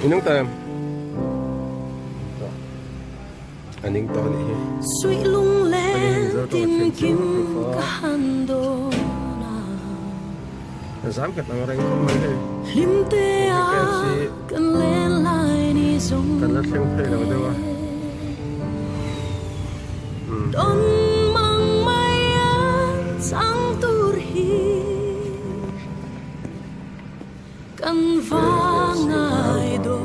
Inong tam. Aning to ni. Suy lung lên tìm kiếm cả hàn đô na. Giảm cái tăng ranh không mấy đây. Lim tê à cần lên lại đi giống. Cần là xem thấy đâu đâu à. Đón mang mây anh sang tur hi. Cần vang ai đô.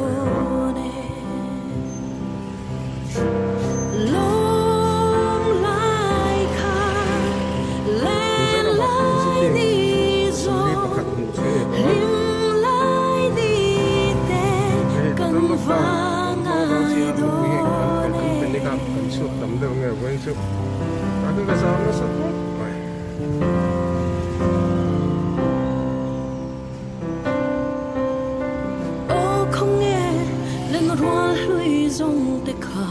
Tầm đâu nghe quen chút, ta cứ cái sao nó sắp hết. Ô không nghe lên roa lưỡi rong tê khà.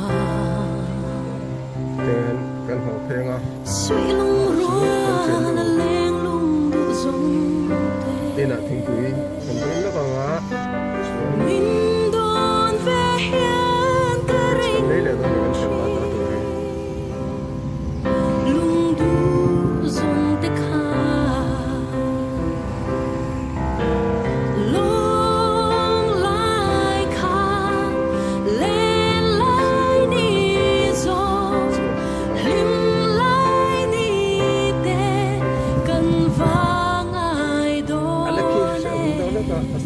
Tên căn hộ phèn à. Suy lung roa là lên lung du rong tê. Tên là thằng quý, thằng quý nó còn á. Mình đón về hiên cái rình. Đây là tôi cần xem lại ta tôi.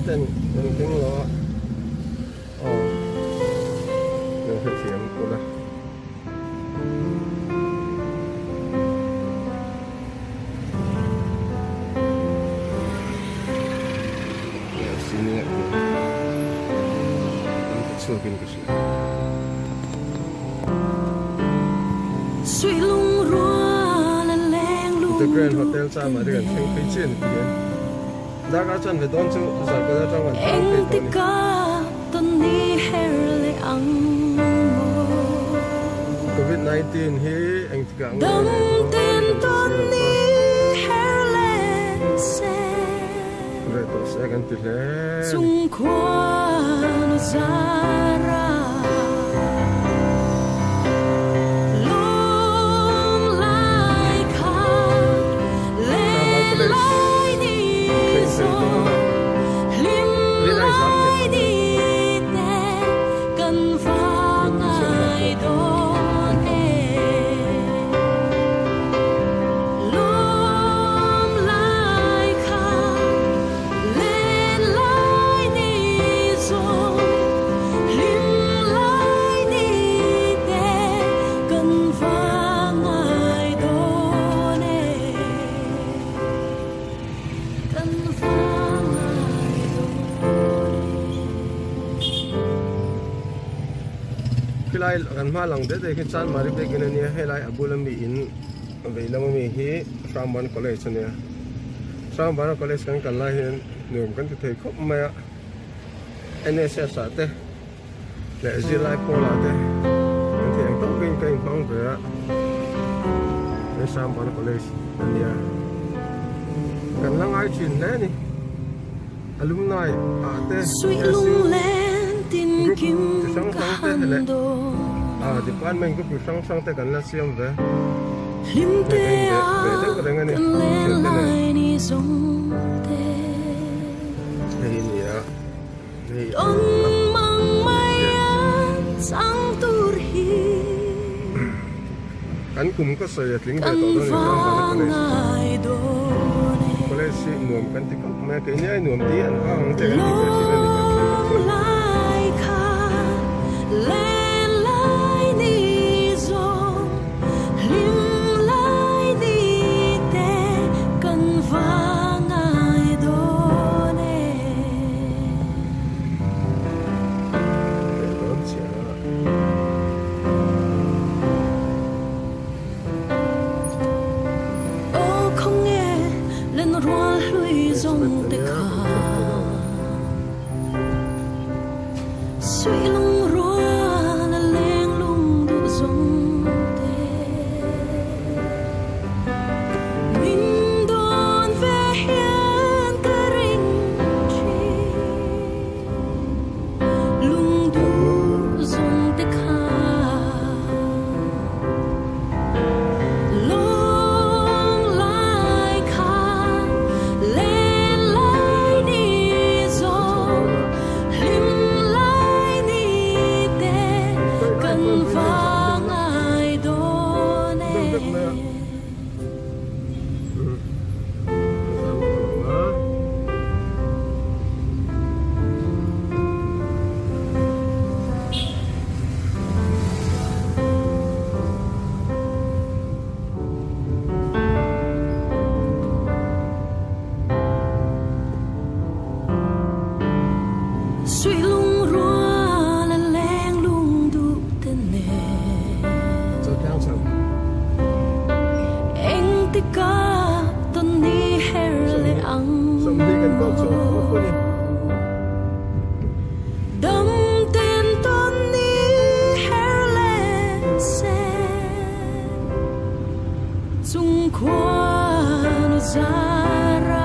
Tên tên tiếng lo, đừng thực hiện cô đó. Xin nhé, chưa kinh cái gì. Suy lung rua là leng lung. The Grand Hotel sa mà đi gần thành phía trên thì giá cả chân về đón chú giải quyết cho mình anh thích cả tuần đi hair lệ ăn COVID-19 hi anh thích cả đâm tên tuần đi hair lệ xe về tổ xe gần từ lẽ chung khoan ra ra lung lại khát lên lại đi rồi lim lại đi để cần vang ai đó nè lung lại khát lên lại đi rồi lim lại đi để cần vang ai đó nè cần vang ai đó khi lại gần mà lòng đấy thì khi chán mà đi về cái này hay lại abu lam bị in về làm mình hi sang ban college này sang ban college kan kan lại hiện nhiều kan thì thấy không mà NSS à thế lẽ gì lại po là thế thì anh tóc cái phong về á để sang ban college này kan lang ai chuyện đấy nè alumni à thế suy lung lên tìm kiếm cả hàn đô department group sang sang te kan la siam ve lim tê à cần lên lại đi giống tê ni ni à ni đón mang mây anh sang tur hi kan kum ko so yat ling ve cần to vang do ai đô nè college si nuam kan ti ko me ke ni ai nuam di an ha hong te kan ti ka si ni lung lại khát lên lại đi rồi lim lại đi để cần vang ai đó nè don sia ô không nghe lên roa lưỡi rong tê khà suy lung roa là leng lung du rong tê mình đón về hiên cái rình chi suy lung rua là leng lung du tên nè cho theo chậm anh ti ca ton ni her le ang xong đi gần góc chỗ phố phố đi đâm tên ton ni her le se chung khoan zara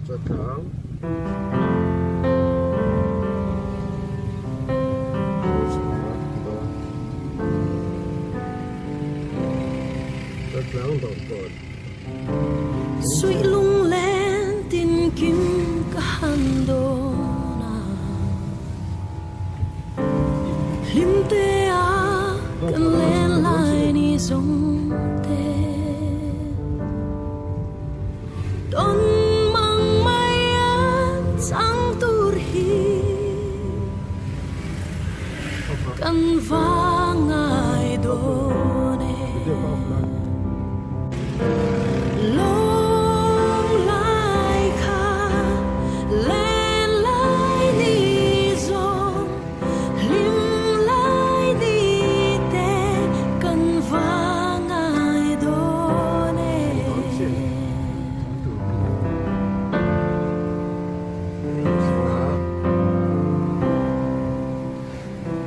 cho thẳng cho thẳng đầu cột suy lung lên tin kim cả hàn đô na lim te a cần lên lại ni giống te don mang mai an sang tur hi cần vang ai đô long lai kha lên lai ni zong lim lai ni te cần vang ai đô ne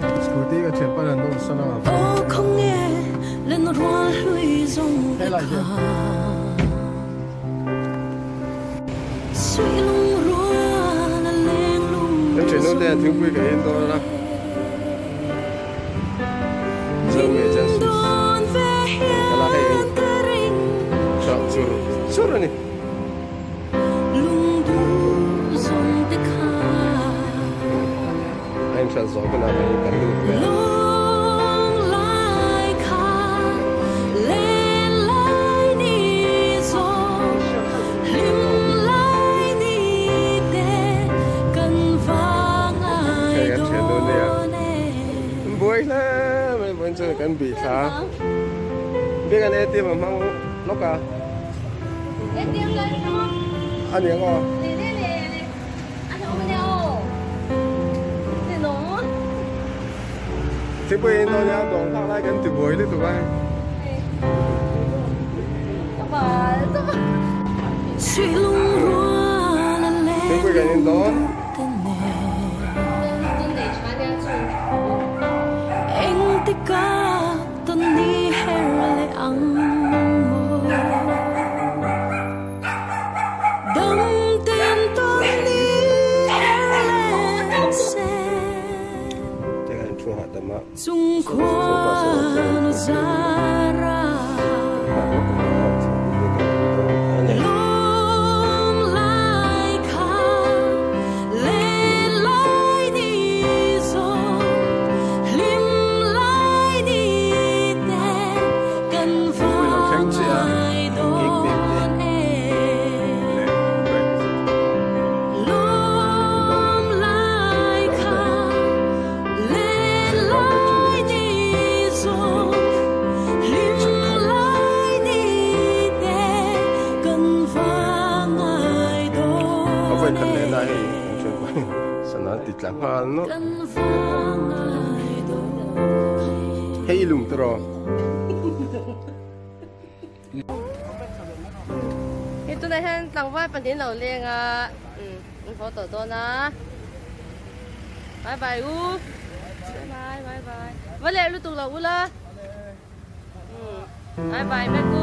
scooty cái chuyện bắt đầu nôn sao nào ô không nghe lên hoa lùi zong hay là gì suy lung rua là lên lung cái chuyện nó đen thiếu quy cái đó là sao vậy chân đón về hiên tơ ring sao suru này lung du zong te kha anh sẽ gió cái nào này cần được long lai kha lên lai ni zong lim lai ni te cần vang ai đô ne buổi là mình vẫn chơi cần bị phá biết anh ấy tiêm mà mang lóc à Em tiêm lên không? anh nhớ ngon Nè. Anh không nhau. Nè nó. thế bây giờ nhà đồng thang lại cần từ buổi đến tụi bay Sao mà suy lung rua là lên thế bây giờ đến đó tên nè Tuần này穿ra去 anh ti ca ton ni her le ang mo đâm tên ton ni her le se chắc anh chua hạt tầm á chung khoan zara long lai kha lên lai ni zong lim lai kan le na hei chen ko sana ti tlang ha no hei lum tro ito na hen tlang vai pan din lo leng a phô tổ to na bye bye u bye bye bye lẹ lu tu lo u la bye bye mẹ cu